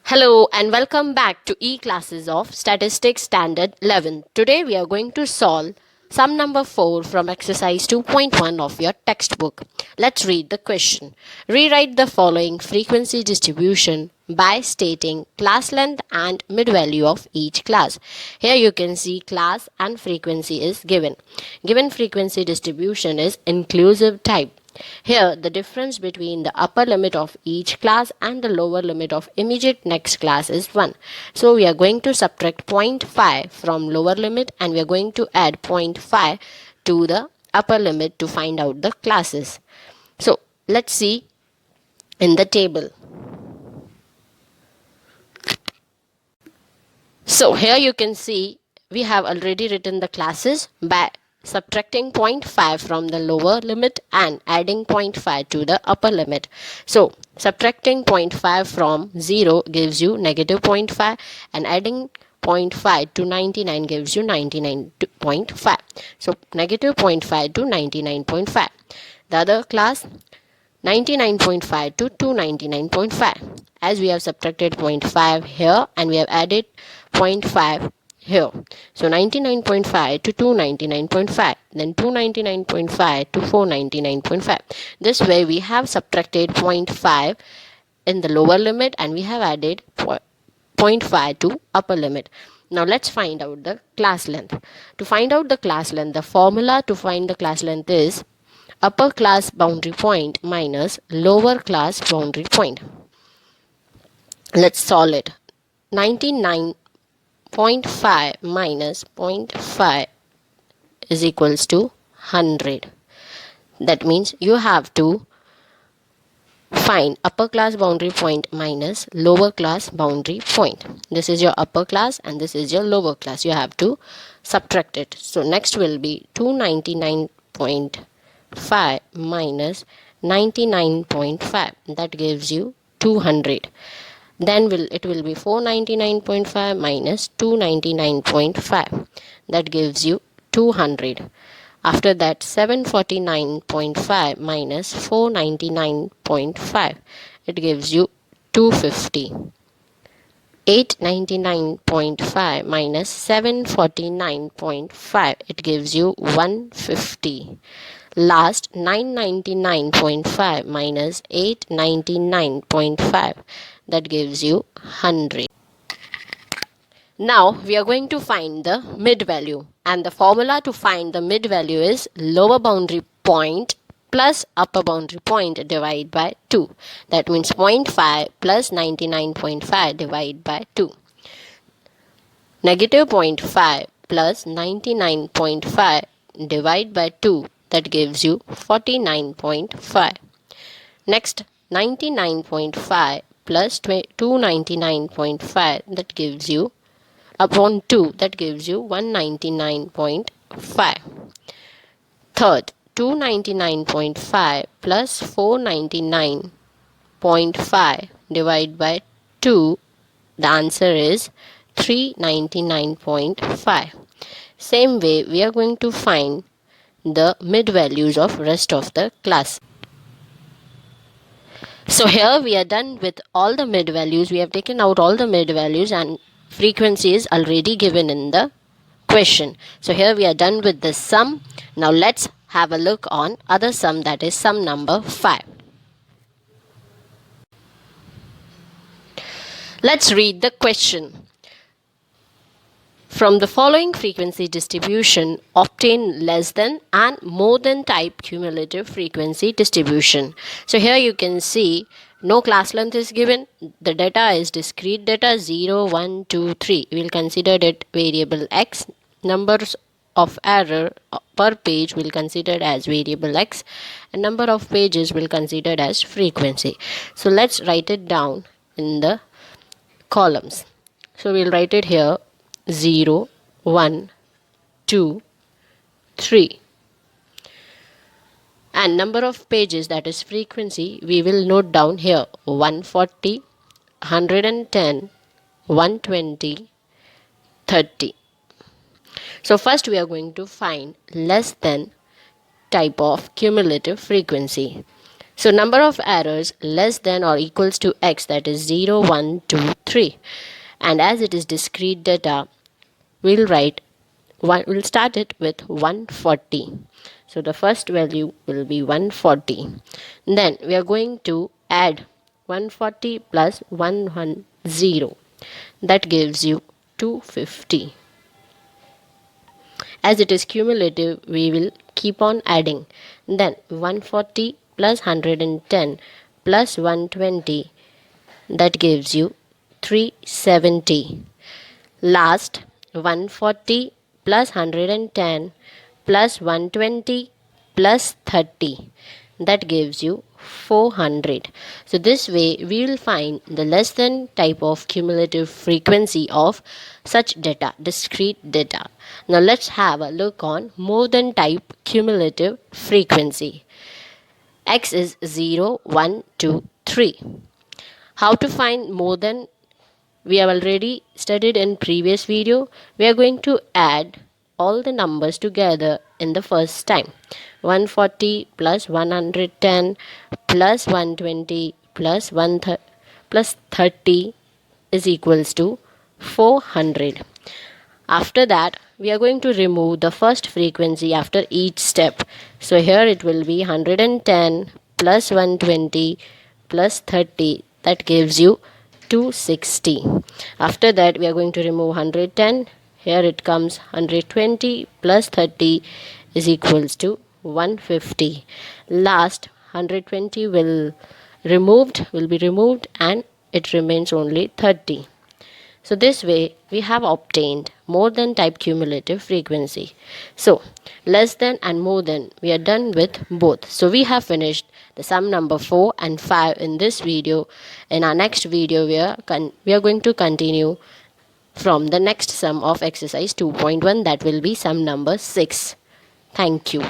Hello and welcome back to E-classes of Statistics Standard 11. Today we are going to solve sum number 4 from exercise 2.1 of your textbook. Let's read the question. Rewrite the following frequency distribution by stating class length and mid value of each class. Here you can see class and frequency is given. Given frequency distribution is inclusive type. Here, the difference between the upper limit of each class and the lower limit of immediate next class is 1. So, we are going to subtract 0.5 from lower limit and we are going to add 0.5 to the upper limit to find out the classes. So, let's see in the table. So, here you can see we have already written the classes by subtracting 0.5 from the lower limit and adding 0.5 to the upper limit. So, subtracting 0.5 from 0 gives you negative 0.5 and adding 0.5 to 99 gives you 99.5. So, negative 0.5 to 99.5. The other class 99.5 to 299.5. As we have subtracted 0.5 here and we have added 0.5 here. So 99.5 to 299.5, then 299.5 to 499.5. This way we have subtracted 0.5 in the lower limit and we have added 0.5 to upper limit. Now let's find out the class length. To find out the class length, the formula to find the class length is upper class boundary point minus lower class boundary point. Let's solve it. 99.5 minus 0.5 is equals to 100. That means you have to find upper class boundary point minus lower class boundary point. This is your upper class and this is your lower class. You have to subtract it. So next will be 299.5 minus 99.5. That gives you 200. Then it will be 499.5 minus 299.5. That gives you 200. After that 749.5 minus 499.5. It gives you 250. 899.5 minus 749.5. It gives you 150. Last 999.5 minus 899.5. That gives you 100. Now we are going to find the mid value, and the formula to find the mid value is lower boundary point plus upper boundary point divided by 2. That means 0.5 plus 99.5 divided by 2. Negative 0.5 plus 99.5 divided by 2. That gives you 49.5. Next 99.5 plus 299.5, that gives you upon 2, that gives you 199.5. Third, 299.5 plus 499.5 divided by 2, the answer is 399.5. Same way we are going to find the mid values of rest of the class. So here we are done with all the mid values. We have taken out all the mid values and frequency is already given in the question. So here we are done with the sum. Now let's have a look on other sum, that is sum number 5. Let's read the question. From the following frequency distribution, obtain less than and more than type cumulative frequency distribution. So here you can see no class length is given. The data is discrete data 0, 1, 2, 3. We will consider it variable x. Numbers of error per page will consider as variable x, and number of pages will consider as frequency. So let's write it down in the columns. So we'll write it here 0, 1, 2, 3. And number of pages, that is frequency, we will note down here 140, 110, 120, 30. So first we are going to find less than type of cumulative frequency. So number of errors less than or equals to x, that is 0, 1, 2, 3. And as it is discrete data, we'll start it with 140. So the first value will be 140. Then we are going to add 140 plus 110. That gives you 250. As it is cumulative, we will keep on adding. Then 140 plus 110 plus 120, that gives you 370. Last, 140 plus 110 plus 120 plus 30, that gives you 400. So this way we will find the less than type of cumulative frequency of such data, discrete data. Now let's have a look on more than type cumulative frequency. X is 0, 1, 2, 3. How to find more than? We have already studied in previous video. We are going to add all the numbers together in the first time. 140 plus 110 plus 120 plus 30 is equals to 400. After that, we are going to remove the first frequency after each step. So here it will be 110 plus 120 plus 30, that gives you 260. After that, we are going to remove 110. Here it comes 120 plus 30 is equals to 150. Last 120 will be removed and it remains only 30. So this way we have obtained more than type cumulative frequency. So less than and more than, we are done with both. So we have finished the sum number 4 and 5 in this video. In our next video we are going to continue from the next sum of exercise 2.1, that will be sum number 6. Thank you.